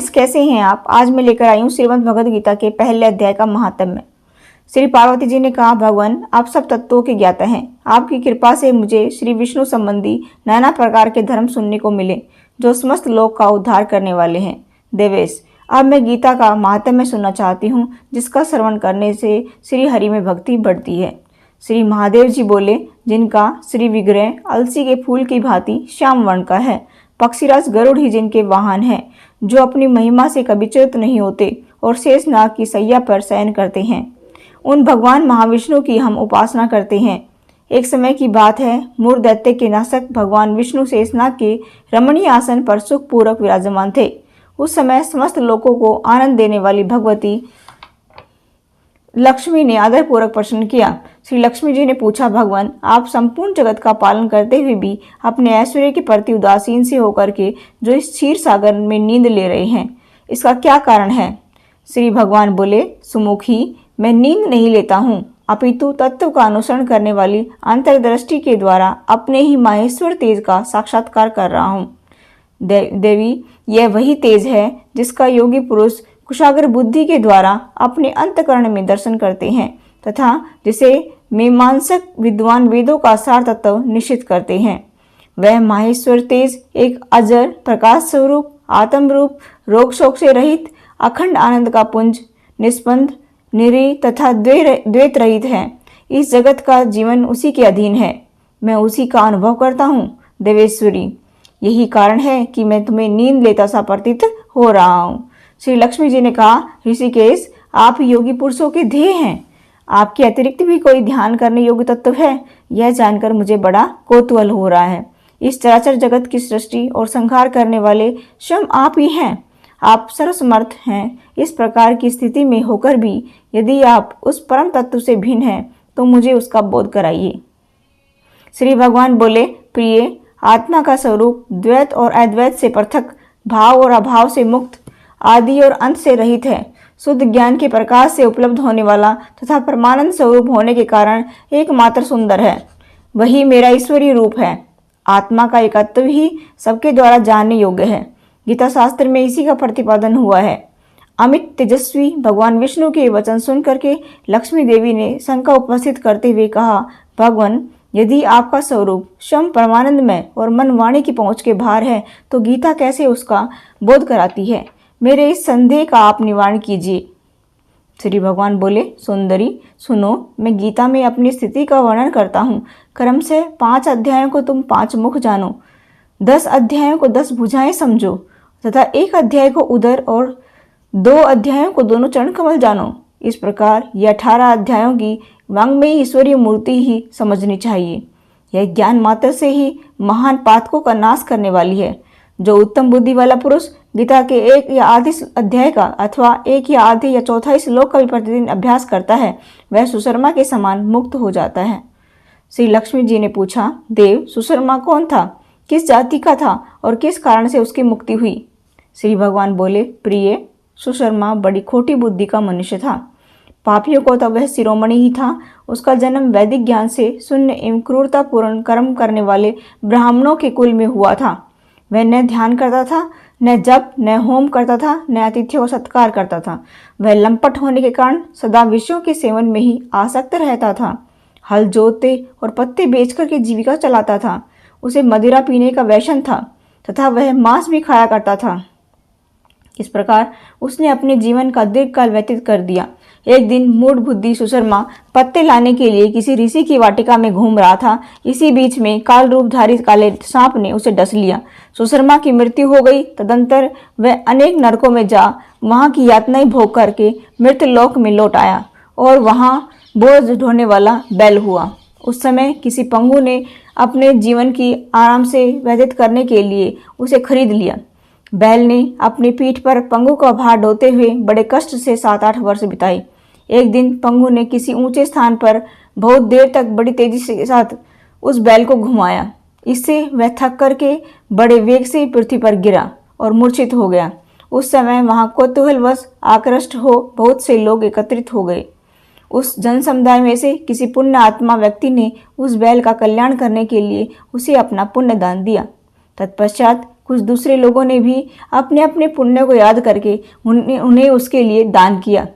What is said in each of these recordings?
कैसे हैं आप? आज मैं लेकर आई हूँ श्रीमद् भगवद गीता के पहले अध्याय का महात्म्य। श्री पार्वती जी ने कहा, भगवान आप सब तत्वों के ज्ञाता हैं। आपकी कृपा से मुझे श्री विष्णु संबंधी नाना प्रकार के धर्म सुनने को मिले जो समस्त लोक का उद्धार करने वाले हैं। देवेश, अब मैं गीता का महात्म्य सुनना चाहती हूँ, जिसका श्रवण करने से श्री हरि में भक्ति बढ़ती है। श्री महादेव जी बोले, जिनका श्री विग्रह अलसी के फूल की भांति श्याम वर्ण का है, पक्षीराज गरुड़ ही जिनके वाहन हैं, जो अपनी महिमा से कभी च्युत नहीं होते और शेष नाग की सैया पर शयन करते हैं, उन भगवान महाविष्णु की हम उपासना करते हैं। एक समय की बात है, मूर दैत्य के नाशक भगवान विष्णु शेषनाग के रमणीय आसन पर सुखपूर्वक विराजमान थे। उस समय समस्त लोगों को आनंद देने वाली भगवती लक्ष्मी ने आदरपूर्वक प्रश्न किया। श्री लक्ष्मी जी ने पूछा, भगवान आप संपूर्ण जगत का पालन करते हुए भी अपने ऐश्वर्य के प्रति उदासीन से होकर के जो इस क्षीर सागर में नींद ले रहे हैं, इसका क्या कारण है? श्री भगवान बोले, सुमुखी मैं नींद नहीं लेता हूँ, अपितु तत्व का अनुसरण करने वाली अंतर्दृष्टि के द्वारा अपने ही माहेश्वर तेज का साक्षात्कार कर रहा हूँ। देवी, यह वही तेज है जिसका योगी पुरुष कुशाग्र बुद्धि के द्वारा अपने अंतकरण में दर्शन करते हैं तथा जिसे मीमांसक विद्वान वेदों का सार तत्व निश्चित करते हैं। वह माहेश्वर तेज एक अजर प्रकाश स्वरूप आत्म रूप रोग शोक से रहित अखंड आनंद का पुंज निष्पंद निरी तथा द्वैत रहित है। इस जगत का जीवन उसी के अधीन है, मैं उसी का अनुभव करता हूँ। देवेश्वरी, यही कारण है कि मैं तुम्हें नींद लेता सा प्रतीत हो रहा हूँ। श्री लक्ष्मी जी ने कहा, ऋषिकेश आप योगी पुरुषों के ध्येय हैं, आपके अतिरिक्त भी कोई ध्यान करने योग्य तत्व है, यह जानकर मुझे बड़ा कौतूहल हो रहा है। इस चराचर जगत की सृष्टि और संहार करने वाले स्वयं आप ही हैं, आप सर्वसमर्थ हैं। इस प्रकार की स्थिति में होकर भी यदि आप उस परम तत्व से भिन्न हैं तो मुझे उसका बोध कराइए। श्री भगवान बोले, प्रिय आत्मा का स्वरूप द्वैत और अद्वैत से पृथक, भाव और अभाव से मुक्त, आदि और अंत से रहित है। शुद्ध ज्ञान के प्रकाश से उपलब्ध होने वाला तथा परमानंद स्वरूप होने के कारण एकमात्र सुंदर है। वही मेरा ईश्वरीय रूप है। आत्मा का एकत्व ही सबके द्वारा जानने योग्य है। गीता शास्त्र में इसी का प्रतिपादन हुआ है। अमित तेजस्वी भगवान विष्णु के वचन सुन करके लक्ष्मी देवी ने शंका उपस्थित करते हुए कहा, भगवान यदि आपका स्वरूप स्वयं परमानंदमय और मन वाणी की पहुँच के बाहर है तो गीता कैसे उसका बोध कराती है? मेरे इस संदेह का आप निवारण कीजिए। श्री भगवान बोले, सुंदरी सुनो, मैं गीता में अपनी स्थिति का वर्णन करता हूँ। क्रम से 5 अध्यायों को तुम 5 मुख जानो, 10 अध्यायों को 10 भुजाएं समझो तथा 1 अध्याय को उदर और 2 अध्यायों को दोनों चरण कमल जानो। इस प्रकार ये 18 अध्यायों की वांग्मयी ईश्वरीय मूर्ति ही समझनी चाहिए। यह ज्ञान मात्र से ही महान पातकों का नाश करने वाली है। जो उत्तम बुद्धि वाला पुरुष गीता के 1 या आधे अध्याय का अथवा 1 या आधे या चौथाई श्लोक का भी प्रतिदिन अभ्यास करता है, वह सुशर्मा के समान मुक्त हो जाता है। श्री लक्ष्मी जी ने पूछा, देव सुशर्मा कौन था, किस जाति का था और किस कारण से उसकी मुक्ति हुई? श्री भगवान बोले, प्रिय सुशर्मा बड़ी खोटी बुद्धि का मनुष्य था। पापियों को तो वह शिरोमणि ही था। उसका जन्म वैदिक ज्ञान से शून्य एवं क्रूरतापूर्ण कर्म करने वाले ब्राह्मणों के कुल में हुआ था। वह न ध्यान करता था, न जप, न होम करता था, न अतिथियों का सत्कार करता था। वह लंपट होने के कारण सदा विषयों के सेवन में ही आसक्त रहता था। हल जोतते और पत्ते बेच करके जीविका चलाता था। उसे मदिरा पीने का व्यसन था तथा वह मांस भी खाया करता था। इस प्रकार उसने अपने जीवन का दीर्घकाल व्यतीत कर दिया। एक दिन मूढ़ बुद्धि सुशर्मा पत्ते लाने के लिए किसी ऋषि की वाटिका में घूम रहा था। इसी बीच में काल रूपधारी काले सांप ने उसे डस लिया। सुशर्मा की मृत्यु हो गई। तदंतर वह अनेक नरकों में जा वहां की यातनाएं भोग करके मृत्यु लोक में लौट आया और वहां बोझ ढोने वाला बैल हुआ। उस समय किसी पंगु ने अपने जीवन की आराम से व्यतीत करने के लिए उसे खरीद लिया। बैल ने अपनी पीठ पर पंगु का भार ढोते हुए बड़े कष्ट से 7-8 वर्ष बिताए। एक दिन पंगु ने किसी ऊंचे स्थान पर बहुत देर तक बड़ी तेजी के साथ उस बैल को घुमाया। इससे वह थक करके बड़े वेग से पृथ्वी पर गिरा और मूर्छित हो गया। उस समय वहां कौतूहलवश आकृष्ट हो बहुत से लोग एकत्रित हो गए। उस जन समुदाय में से किसी पुण्य आत्मा व्यक्ति ने उस बैल का कल्याण करने के लिए उसे अपना पुण्य दान दिया। तत्पश्चात कुछ दूसरे लोगों ने भी अपने अपने पुण्य को याद करके उन्हें उसके लिए दान किया।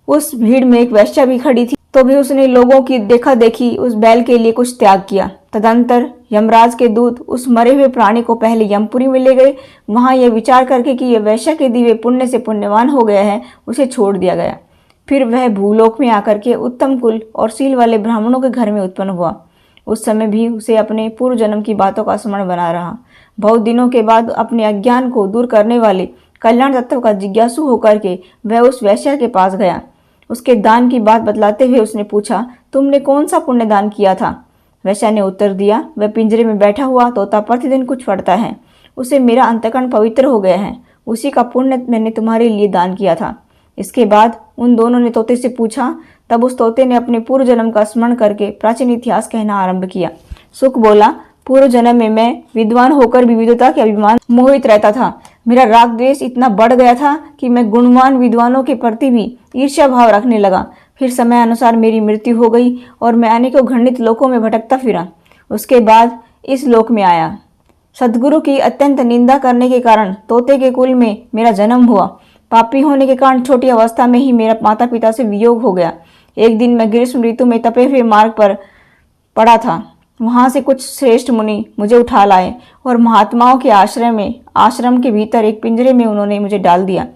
उस भीड़ में एक वेश्या भी खड़ी थी, तो भी उसने लोगों की देखा देखी उस बैल के लिए कुछ त्याग किया। तदंतर यमराज के दूत उस मरे हुए प्राणी को पहले यमपुरी में ले गए। वहां यह विचार करके कि यह वैश्य के दिए पुण्य से पुण्यवान हो गया है, उसे छोड़ दिया गया। फिर वह भूलोक में आकर के उत्तम कुल और शील वाले ब्राह्मणों के घर में उत्पन्न हुआ। उस समय भी उसे अपने पूर्व जन्म की बातों का स्मरण बना रहा। बहुत दिनों के बाद अपने अज्ञान को दूर करने वाले कल्याण तत्व का जिज्ञासु होकर के वह उस वैश्य के पास गया। उसके दान की बात बतलाते हुए उसने पूछा, तुमने कौन सा पुण्य दान किया था? वैश्य ने उत्तर दिया, वह पिंजरे में बैठा हुआ तोता प्रतिदिन कुछ पढ़ता है, उसे मेरा अंतकरण पवित्र हो गया है, उसी का पुण्य मैंने तुम्हारे लिए दान किया था। इसके बाद उन दोनों ने तोते से पूछा। तब उस तोते ने अपने पूर्व जन्म का स्मरण करके प्राचीन इतिहास कहना आरंभ किया। सुख बोला, पूर्व जन्म में मैं विद्वान होकर भी विद्वता के अभिमान मोहित रहता था। मेरा राग द्वेष इतना बढ़ गया था कि मैं गुणवान विद्वानों के प्रति भी ईर्ष्या भाव रखने लगा। फिर समय अनुसार मेरी मृत्यु हो गई और मैं अनेकों घृणित लोकों में भटकता फिरा। उसके बाद इस लोक में आया। सदगुरु की अत्यंत निंदा करने के कारण तोते के कुल में मेरा जन्म हुआ। पापी होने के कारण छोटी अवस्था में ही मेरा माता पिता से वियोग हो गया। एक दिन मैं ग्रीष्म ऋतु में तपे हुए मार्ग पर पड़ा था। वहां से कुछ श्रेष्ठ मुनि मुझे उठा लाए और महात्माओं के आश्रम के भीतर एक पिंजरे में उन्होंने मुझे डाल दिया।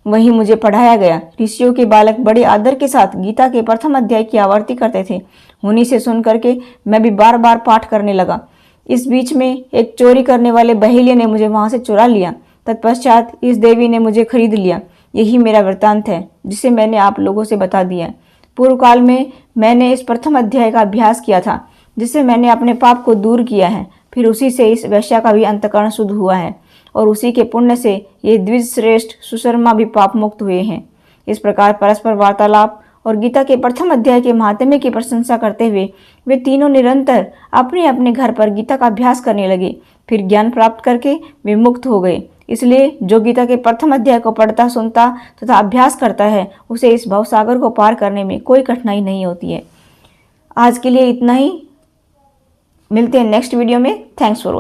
वहीं मुझे पढ़ाया गया। ऋषियों के बालक बड़े आदर के साथ गीता के प्रथम अध्याय की आवर्ती करते थे। उन्हीं से सुन करके मैं भी बार बार पाठ करने लगा। इस बीच में एक चोरी करने वाले बहेलिये ने मुझे वहां से चुरा लिया। तत्पश्चात इस देवी ने मुझे खरीद लिया। यही मेरा वृत्तांत है जिसे मैंने आप लोगों से बता दिया। पूर्व काल में मैंने इस प्रथम अध्याय का अभ्यास किया था, जिससे मैंने अपने पाप को दूर किया है। फिर उसी से इस वैश्या का भी अंतकरण शुद्ध हुआ है और उसी के पुण्य से ये द्विज श्रेष्ठ सुशर्मा भी पाप मुक्त हुए हैं। इस प्रकार परस्पर वार्तालाप और गीता के प्रथम अध्याय के महात्म्य की प्रशंसा करते हुए वे तीनों निरंतर अपने अपने घर पर गीता का अभ्यास करने लगे। फिर ज्ञान प्राप्त करके वे मुक्त हो गए। इसलिए जो गीता के प्रथम अध्याय को पढ़ता, सुनता तथा अभ्यास करता है, उसे इस भवसागर को पार करने में कोई कठिनाई नहीं होती है। आज के लिए इतना ही। मिलते हैं नेक्स्ट वीडियो में। Thanks for watching.